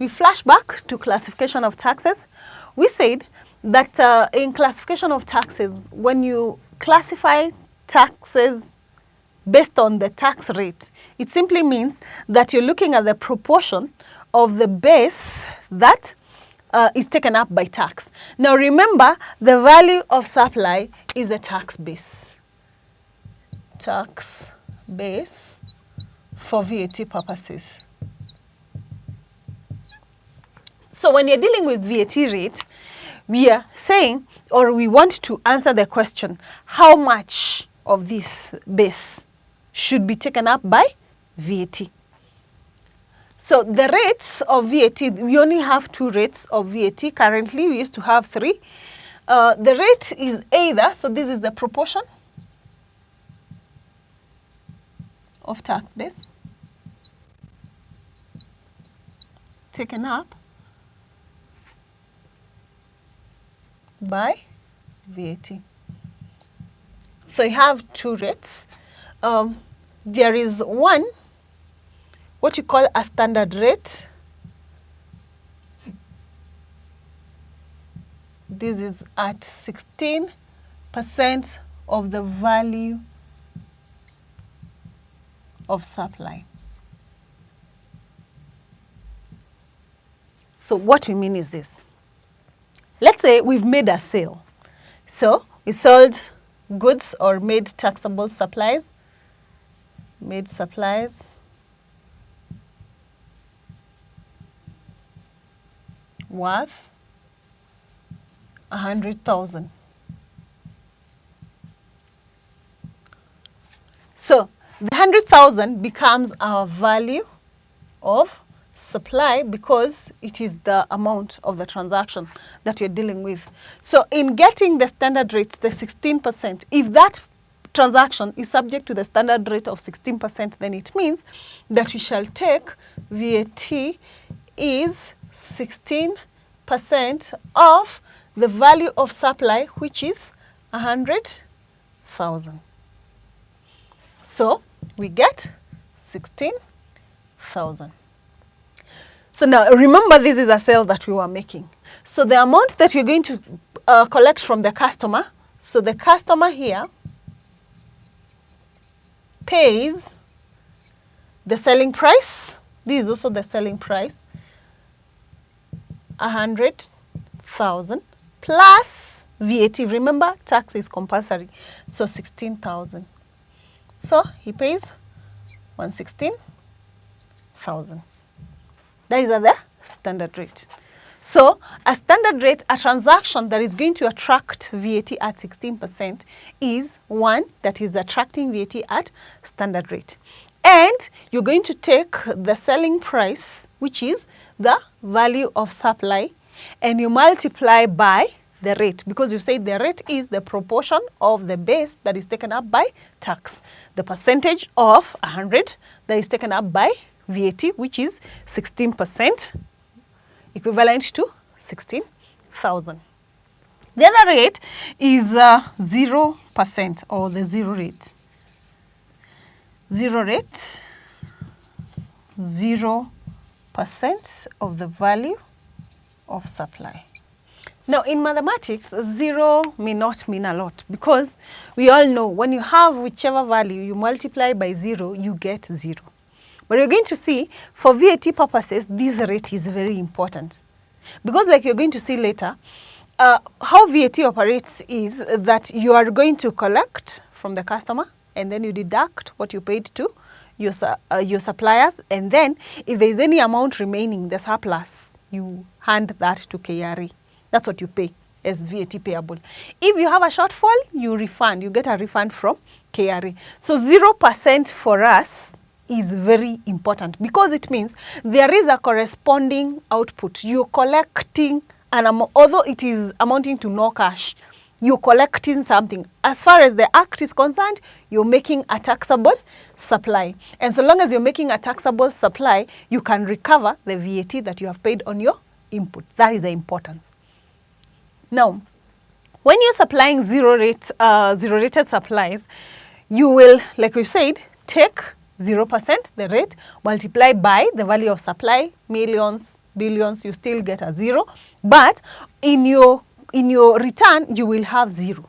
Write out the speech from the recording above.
we flash back to classification of taxes. We said that in classification of taxes, when you classify taxes based on the tax rate, it simply means that you're looking at the proportion of the base that is taken up by tax. Now remember, the value of supply is a tax base. Tax base for VAT purposes. So when you're dealing with VAT rate, we are saying, or we want to answer the question, how much of this base should be taken up by VAT? So the rates of VAT, we only have 2 rates of VAT. Currently, we used to have 3. The rate is either, so this is the proportion of tax base taken up by VAT. So you have 2 rates. There is one, what you call a standard rate. This is at 16% of the value of supply. So what we mean is this. Let's say we've made a sale. So we sold goods or made taxable supplies, made supplies worth 100,000. So the 100,000 becomes our value of supply because it is the amount of the transaction that you're dealing with. So in getting the standard rates, the 16%, if that transaction is subject to the standard rate of 16%, then it means that we shall take VAT is 16% of the value of supply, which is 100,000. So we get 16,000. So now remember, this is a sale that we were making. So the amount that we're going to collect from the customer, so the customer here pays the selling price. This is also the selling price, 100,000 plus VAT. Remember, tax is compulsory, so 16,000. So he pays 116,000. That is at the standard rate. So a standard rate, a transaction that is going to attract VAT at 16% is one that is attracting VAT at standard rate. And you're going to take the selling price, which is the value of supply, and you multiply by the rate, because you say the rate is the proportion of the base that is taken up by tax, the percentage of 100 that is taken up by VAT, which is 16%, equivalent to 16,000. The other rate is 0%, or the zero rate. Zero rate, 0% of the value of supply. Now in mathematics, 0 may not mean a lot, because we all know when you have whichever value you multiply by 0, you get 0. But you're going to see, for VAT purposes, this rate is very important. Because like you're going to see later, how VAT operates is that you are going to collect from the customer, and then you deduct what you paid to your suppliers, and then if there is any amount remaining, the surplus, you hand that to KRA. That's what you pay as VAT payable. If you have a shortfall, you refund. You get a refund from KRA. So 0% for us is very important, because it means there is a corresponding output. You're collecting an amount, although it is amounting to no cash, you're collecting something. As far as the Act is concerned, you're making a taxable supply. And so long as you're making a taxable supply, you can recover the VAT that you have paid on your input. That is the importance. Now, when you're supplying zero-rated supplies, you will, like we said, take 0%, the rate, multiply by the value of supply, millions, billions, you still get a 0. But in your return, you will have 0.